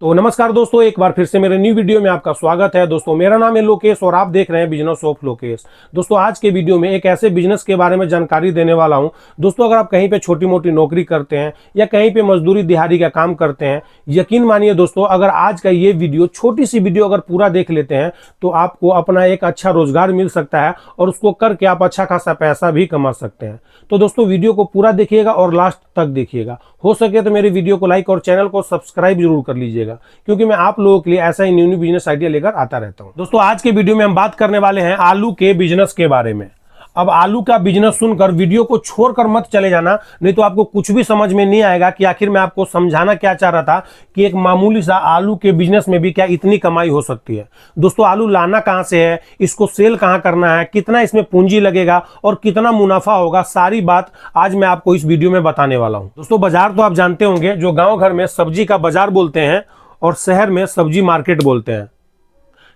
तो नमस्कार दोस्तों, एक बार फिर से मेरे न्यू वीडियो में आपका स्वागत है। दोस्तों मेरा नाम है लोकेश और आप देख रहे हैं बिजनेस ऑफ लोकेश। दोस्तों आज के वीडियो में एक ऐसे बिजनेस के बारे में जानकारी देने वाला हूं। दोस्तों अगर आप कहीं पे छोटी मोटी नौकरी करते हैं या कहीं पे मजदूरी दिहाड़ी का काम करते हैं, यकीन मानिए दोस्तों, अगर आज का ये वीडियो छोटी सी वीडियो अगर पूरा देख लेते हैं तो आपको अपना एक अच्छा रोजगार मिल सकता है और उसको करके आप अच्छा खासा पैसा भी कमा सकते हैं। तो दोस्तों वीडियो को पूरा देखिएगा और लास्ट तक देखिएगा। हो सके तो मेरी वीडियो को लाइक और चैनल को सब्सक्राइब जरूर कर लीजिएगा, क्योंकि मैं आप लोगों के लिए ऐसा ही न्यू बिजनेस आइडिया लेकर आता रहता हूं। दोस्तों आज के वीडियो में हम बात करने वाले हैं आलू के बिजनेस के बारे में। अब आलू का बिजनेस सुनकर वीडियो को छोड़कर मत चले जाना, नहीं तो आपको कुछ भी समझ में नहीं आएगा कि आखिर मैं आपको समझाना क्या चाह रहा था कि एक मामूली सा आलू के बिजनेस में भी क्या इतनी कमाई हो सकती है। दोस्तों आलू लाना कहां से है, इसको सेल कहां करना है, कितना इसमें पूंजी लगेगा और कितना मुनाफा होगा, सारी बात आज मैं आपको इस वीडियो में बताने वाला हूं। दोस्तों बाजार तो आप जानते होंगे, जो गाँव घर में सब्जी का बाजार बोलते हैं और शहर में सब्जी मार्केट बोलते हैं।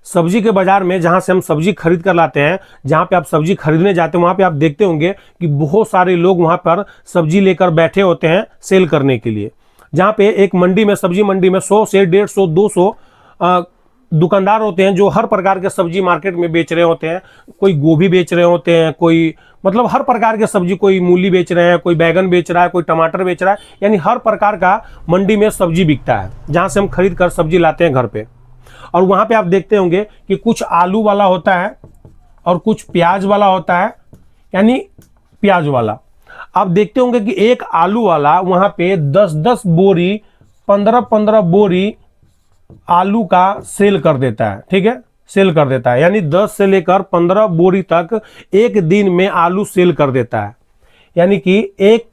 सब्जी के बाजार में जहां से हम सब्जी खरीद कर लाते हैं, जहां पे आप सब्जी खरीदने जाते हैं, वहां पे आप देखते होंगे कि बहुत सारे लोग वहां पर सब्जी लेकर बैठे होते हैं सेल करने के लिए। जहां पे एक मंडी में, सब्जी मंडी में 100 से 150 200 दुकानदार होते हैं जो हर प्रकार के सब्जी मार्केट में बेच रहे होते हैं। कोई गोभी बेच रहे होते हैं, कोई मतलब हर प्रकार के सब्जी, कोई मूली बेच रहे हैं, कोई बैगन बेच रहा है, कोई टमाटर बेच रहा है, यानी हर प्रकार का मंडी में सब्जी बिकता है, जहां से हम खरीद कर सब्जी लाते हैं घर पे। और वहां पे आप देखते होंगे कि कुछ आलू वाला होता है और कुछ प्याज वाला होता है, यानी प्याज वाला। आप देखते होंगे कि एक आलू वाला वहां पे 10-10 बोरी, 15-15 बोरी आलू का सेल कर देता है। ठीक है, सेल कर देता है, यानी 10 से लेकर 15 बोरी तक एक दिन में आलू सेल कर देता है। यानी कि एक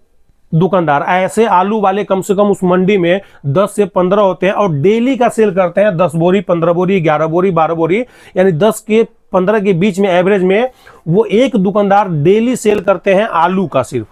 दुकानदार, ऐसे आलू वाले कम से कम उस मंडी में 10 से 15 होते हैं और डेली का सेल करते हैं 10 बोरी, 15 बोरी, 11 बोरी, 12 बोरी, यानी 10 के 15 के बीच में एवरेज में वो एक दुकानदार डेली सेल करते हैं आलू का सिर्फ।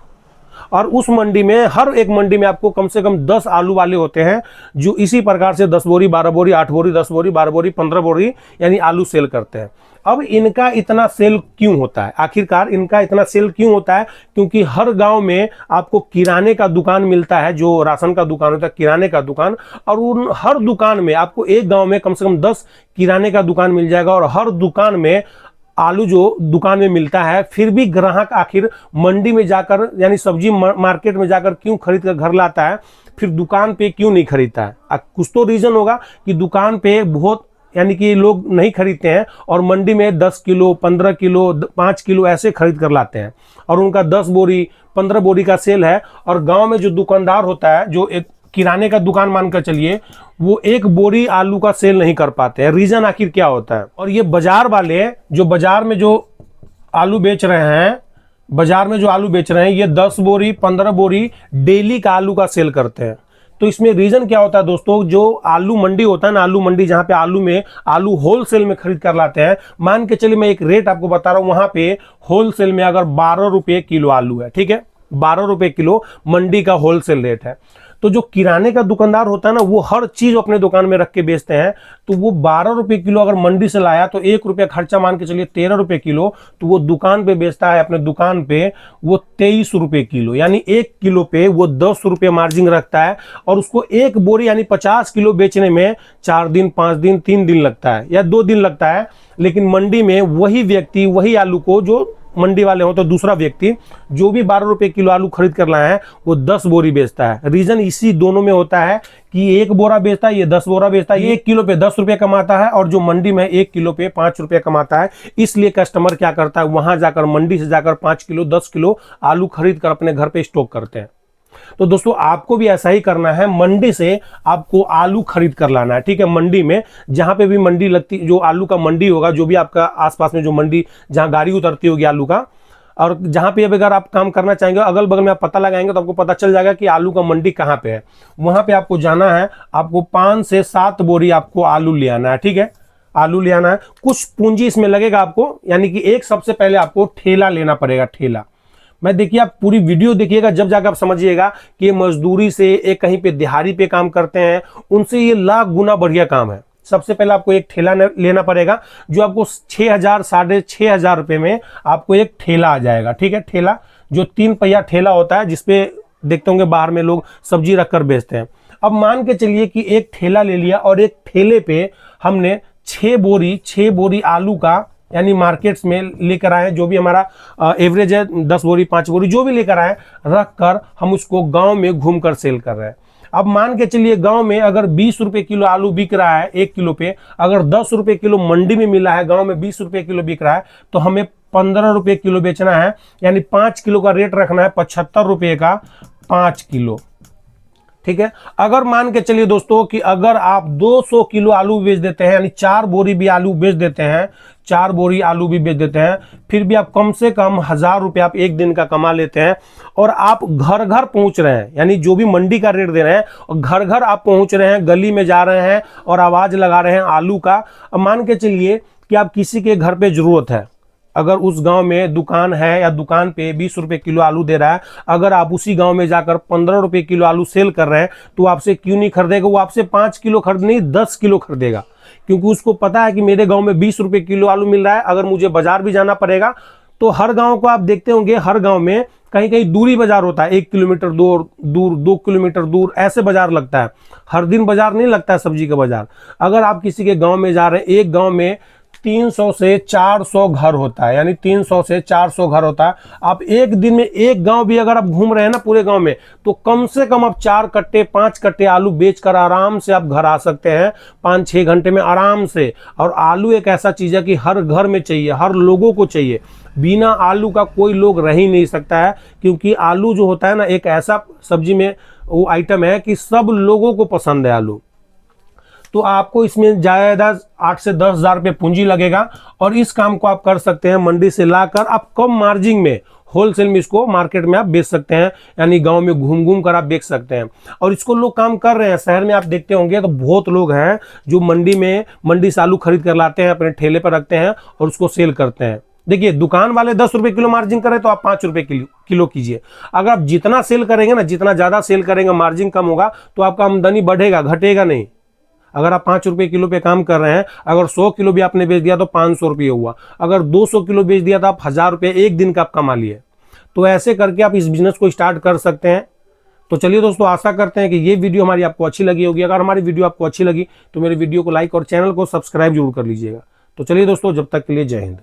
और उस मंडी में, हर एक मंडी में आपको कम से कम 10 आलू वाले होते हैं जो इसी प्रकार से 10 बोरी, 12 बोरी, 8 बोरी, 10 बोरी, 12 बोरी, 15 बोरी यानी आलू सेल करते हैं। अब इनका इतना सेल क्यों होता है, आखिरकार इनका इतना सेल क्यों होता है? क्योंकि हर गांव में आपको किराने का दुकान मिलता है, जो राशन का दुकान होता है, किराने का दुकान, और उन हर दुकान में आपको एक गांव में कम से कम 10 किराने का दुकान मिल जाएगा और हर दुकान में आलू जो दुकान में मिलता है। फिर भी ग्राहक आखिर मंडी में जाकर, यानी सब्जी मार्केट में जाकर क्यों खरीद कर घर लाता है, फिर दुकान पे क्यों नहीं खरीदता है? कुछ तो रीजन होगा कि दुकान पे बहुत, यानी कि लोग नहीं खरीदते हैं और मंडी में 10 किलो, 15 किलो, 5 किलो ऐसे खरीद कर लाते हैं और उनका 10 बोरी, 15 बोरी का सेल है। और गांव में जो दुकानदार होता है, जो एक किराने का दुकान मानकर चलिए, वो एक बोरी आलू का सेल नहीं कर पाते हैं। रीजन आखिर क्या होता है? और ये बाजार वाले जो बाजार में जो आलू बेच रहे हैं, बाजार में जो आलू बेच रहे हैं, ये 10 बोरी, 15 बोरी डेली का आलू का सेल करते हैं। तो इसमें रीजन क्या होता है दोस्तों? जो आलू मंडी होता है ना, आलू मंडी जहां पे आलू होलसेल में खरीद कर लाते हैं, मान के चलिए मैं एक रेट आपको बता रहा हूं, वहां पे होलसेल में अगर 12 रुपये किलो आलू है, ठीक है, 12 रुपये किलो मंडी का होलसेल रेट है। तो जो किराने का दुकानदार होता है ना, वो हर चीज अपने दुकान में रख के बेचते हैं। तो वो 12 रुपये किलो अगर मंडी से लाया तो 1 रुपया खर्चा मान के चलिए 13 रुपये किलो, तो वो दुकान पे बेचता है, अपने दुकान पे वो 23 रुपये किलो, यानी 1 किलो पे वो 10 रुपये मार्जिन रखता है। और उसको एक बोरी यानी 50 किलो बेचने में 4 दिन, 5 दिन, 3 दिन लगता है या 2 दिन लगता है। लेकिन मंडी में वही व्यक्ति, वही आलू को, जो मंडी वाले हो तो दूसरा व्यक्ति जो भी 12 रुपये किलो आलू खरीद कर लाया है, वो 10 बोरी बेचता है। रीजन इसी दोनों में होता है कि 1 बोरा बेचता है, ये 10 बोरा बेचता है। ये 1 किलो पे 10 रुपये कमाता है और जो मंडी में 1 किलो पे 5 रुपये कमाता है। इसलिए कस्टमर क्या करता है, वहां जाकर, मंडी से जाकर 5 किलो, 10 किलो आलू खरीद कर अपने घर पे स्टॉक करते हैं। तो दोस्तों आपको भी ऐसा ही करना है, मंडी से आपको आलू खरीद कर लाना है। ठीक है, मंडी में जहां पे भी मंडी लगती, जो आलू का मंडी होगा, जो भी आपका आसपास में जो मंडी, जहां गाड़ी उतरती होगी आलू का, और जहां पे अगर आप काम करना चाहेंगे, अगल बगल में आप पता लगाएंगे तो आपको पता चल जाएगा कि आलू का मंडी कहां पे है। वहां पे आपको जाना है, आपको 5 से 7 बोरी आपको आलू ले आना है। ठीक है, आलू ले आना है। कुछ पूंजी इसमें लगेगा आपको, यानी कि एक सबसे पहले आपको ठेला लेना पड़ेगा। ठेला, मैं देखिए, आप पूरी वीडियो देखिएगा, जब जाकर आप समझिएगा कि ये मजदूरी से, एक कहीं पे दिहाड़ी पे काम करते हैं, उनसे ये लाख गुना बढ़िया काम है। सबसे पहले आपको एक ठेला लेना पड़ेगा, जो आपको 6,000, 6,500 रुपये में आपको एक ठेला आ जाएगा। ठीक है, ठेला जो 3 पहिया ठेला होता है, जिसपे देखते होंगे बाहर में लोग सब्जी रखकर बेचते हैं। अब मान के चलिए कि एक ठेला ले लिया और एक ठेले पे हमने 6 बोरी आलू का यानी मार्केट्स में लेकर आए, जो भी हमारा एवरेज है 10 बोरी 5 बोरी जो भी लेकर आए, रख कर हम उसको गांव में घूमकर सेल कर रहे हैं। अब मान के चलिए गांव में अगर 20 रुपए किलो आलू बिक रहा है 1 किलो पे, अगर 10 रुपए किलो मंडी में मिला है, गांव में 20 रुपए किलो बिक रहा है, तो हमें 15 रुपए किलो बेचना है, यानी 5 किलो का रेट रखना है 75 रुपए का 5 किलो। ठीक है। अगर मान के चलिए दोस्तों कि अगर आप 200 किलो आलू बेच देते हैं, यानी 4 बोरी भी आलू बेच देते हैं, 4 बोरी आलू भी बेच देते हैं, फिर भी आप कम से कम 1000 रुपये आप एक दिन का कमा लेते हैं, और आप घर घर पहुंच रहे हैं, यानी जो भी मंडी का रेट दे रहे हैं और घर घर आप पहुंच रहे हैं, गली में जा रहे हैं और आवाज लगा रहे हैं आलू का। अब मान के चलिए कि आप किसी के घर पे जरूरत है, अगर उस गांव में दुकान है या दुकान पे 20 रुपए किलो आलू दे रहा है, अगर आप उसी गांव में जाकर 15 रुपए किलो आलू सेल कर रहे हैं, तो आपसे क्यों नहीं खरीदेगा? वो आपसे 5 किलो खरीद नहीं 10 किलो खरीदेगा, क्योंकि उसको पता है कि मेरे गांव में 20 रुपए किलो आलू मिल रहा है, अगर मुझे बाजार भी जाना पड़ेगा। तो हर गांव को आप देखते होंगे, हर गांव में कहीं कहीं दूरी बाजार होता है, 1 किलोमीटर दूर 2 किलोमीटर दूर ऐसे बाजार लगता है। हर दिन बाजार नहीं लगता है सब्जी का बाजार। अगर आप किसी के गांव में जा रहे हैं, एक गांव में 300 से 400 घर होता है, यानी 300 से 400 घर होता है। आप एक दिन में एक गांव भी अगर आप घूम रहे हैं ना पूरे गांव में, तो कम से कम आप 4 कट्टे 5 कट्टे आलू बेचकर आराम से आप घर आ सकते हैं 5-6 घंटे में आराम से। और आलू एक ऐसा चीज है कि हर घर में चाहिए, हर लोगों को चाहिए। बिना आलू का कोई लोग रह ही नहीं सकता है, क्योंकि आलू जो होता है ना, एक ऐसा सब्जी में वो आइटम है कि सब लोगों को पसंद है आलू। तो आपको इसमें ज्यादा 8 से 10 हजार रुपये पूंजी लगेगा, और इस काम को आप कर सकते हैं मंडी से लाकर आप कम मार्जिन में होलसेल में इसको मार्केट में आप बेच सकते हैं, यानी गांव में घूम घूम कर आप बेच सकते हैं। और इसको लोग काम कर रहे हैं। शहर में आप देखते होंगे तो बहुत लोग हैं जो मंडी से आलू खरीद कर लाते हैं, अपने ठेले पर रखते हैं और उसको सेल करते हैं। देखिए, दुकान वाले 10 रुपए किलो मार्जिन करें तो आप 5 रुपए किलो कीजिए। अगर आप जितना सेल करेंगे ना, जितना ज्यादा सेल करेंगे, मार्जिन कम होगा, तो आपका आमदनी बढ़ेगा, घटेगा नहीं। अगर आप 5 रुपए किलो पे काम कर रहे हैं, अगर 100 किलो भी आपने बेच दिया तो 500 रुपये हुआ, अगर 200 किलो बेच दिया तो आप 1000 रुपये एक दिन का आप कमा लिए। तो ऐसे करके आप इस बिजनेस को स्टार्ट कर सकते हैं। तो चलिए दोस्तों, आशा करते हैं कि ये वीडियो हमारी आपको अच्छी लगी होगी। अगर हमारी वीडियो आपको अच्छी लगी तो मेरे वीडियो को लाइक और चैनल को सब्सक्राइब जरूर कर लीजिएगा। तो चलिए दोस्तों, जब तक के लिए जय हिंद।